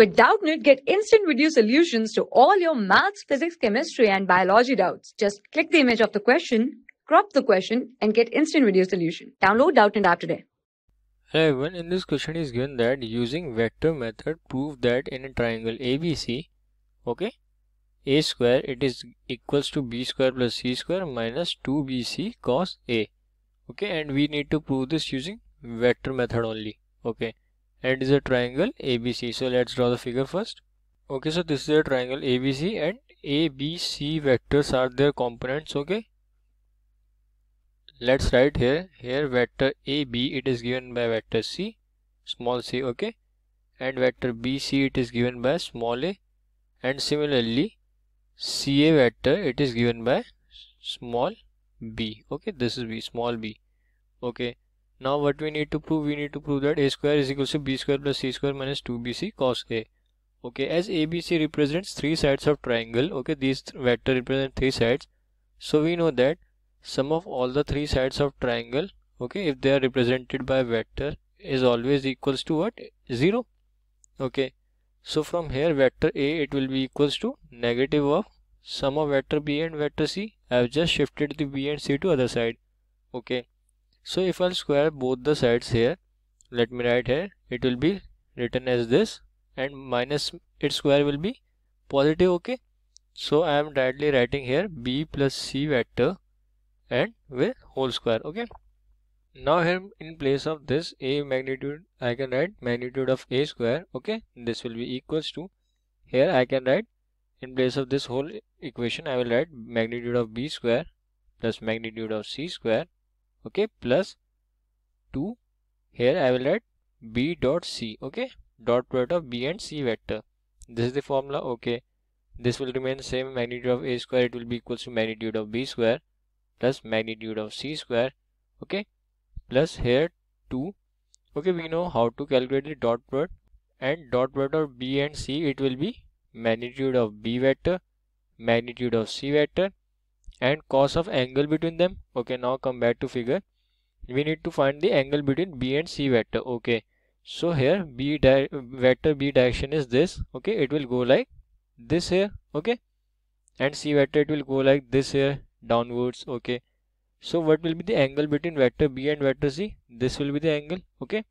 With Doubtnut, get instant video solutions to all your maths, physics, chemistry, and biology doubts. Just click the image of the question, crop the question, and get instant video solution. Download Doubtnut app today. Hello everyone, in this question is given that using vector method prove that in a triangle ABC, okay, a square it is equals to b square plus c square minus 2bc cos a, okay, and we need to prove this using vector method only, okay, and it is a triangle ABC. So let's draw the figure first. Okay, so this is a triangle ABC and ABC vectors are their components, okay. Let's write here vector AB it is given by vector C, small c, okay, and vector BC it is given by small a, and similarly CA vector it is given by small b, okay, this is b, small b, okay. Now what we need to prove? We need to prove that a square is equals to b square plus c square minus 2bc cos a, okay. As ABC represents three sides of triangle, okay, these vector represent three sides, so we know that sum of all the three sides of triangle, okay, if they are represented by vector, is always equals to what? 0, okay. So from here vector A it will be equals to negative of sum of vector B and vector C. I have just shifted the B and C to other side, okay. So if I'll square both the sides here, let me write here, it will be written as this, and minus its square will be positive, okay. So I am directly writing here B plus C vector and with whole square, okay. Now here in place of this a magnitude I can write magnitude of a square, okay, this will be equals to, here I can write in place of this whole equation I will write magnitude of b square plus magnitude of c square, okay, plus 2, here I will write b dot c, okay, dot product of b and c vector. This is the formula, okay. This will remain same, magnitude of a square it will be equals to magnitude of b square plus magnitude of c square, okay, plus here 2, okay. We know how to calculate the dot product, and dot product of b and c it will be magnitude of b vector, magnitude of c vector, and cos of angle between them, okay. Now come back to figure, we need to find the angle between b and c vector, okay. So here vector b direction is this, okay, it will go like this here, okay, and c vector it will go like this here downwards, okay. So what will be the angle between vector B and vector C? This will be the angle, okay.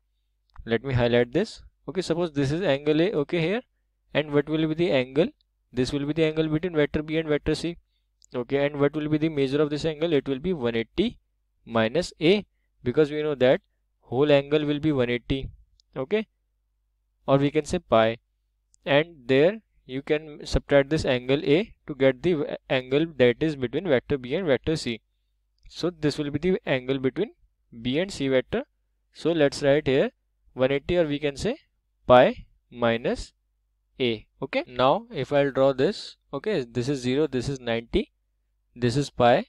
Let me highlight this, okay. Suppose this is angle A, okay, here, and what will be the angle? This will be the angle between vector B and vector C, okay. And what will be the measure of this angle? It will be 180 minus A, because we know that whole angle will be 180, okay, or we can say pi, and there you can subtract this angle A to get the angle that is between vector B and vector C. So this will be the angle between B and C vector. So let's write here 180, or we can say pi minus A, okay. Now if I'll draw this, okay, this is 0, this is 90, this is pi,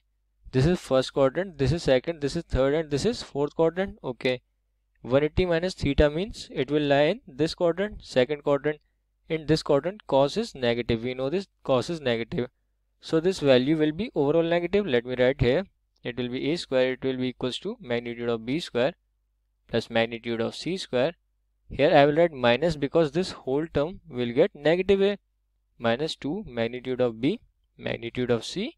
this is first quadrant, this is second, this is third, and this is fourth quadrant, okay. 180 minus theta means it will lie in this quadrant, second quadrant. In this quadrant cos is negative, we know this, cos is negative, so this value will be overall negative. Let me write here, it will be a square, it will be equals to magnitude of b square plus magnitude of c square. Here I will write minus because this whole term will get negative a, minus 2 magnitude of b, magnitude of c,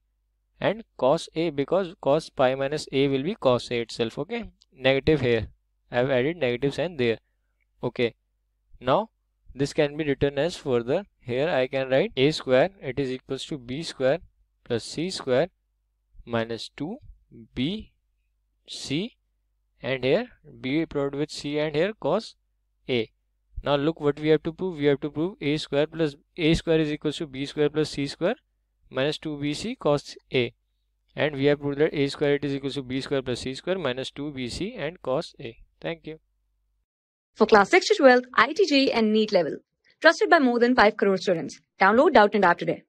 and cos a, because cos pi minus a will be cos a itself, okay. Negative here, I have added negative sign there, okay. Now this can be written as further, here I can write a square it is equals to b square plus c square minus 2 b c, and here b product with c, and here cos a. Now look what we have to prove. We have to prove a square is equals to b square plus c square minus 2bc cos a, and we have proved that a square it is equals to b square plus c square minus 2bc and cos a. Thank you. For class 6 to 12, IIT JEE and NEET level. Trusted by more than 5 crore students. Download Doubtnut app today.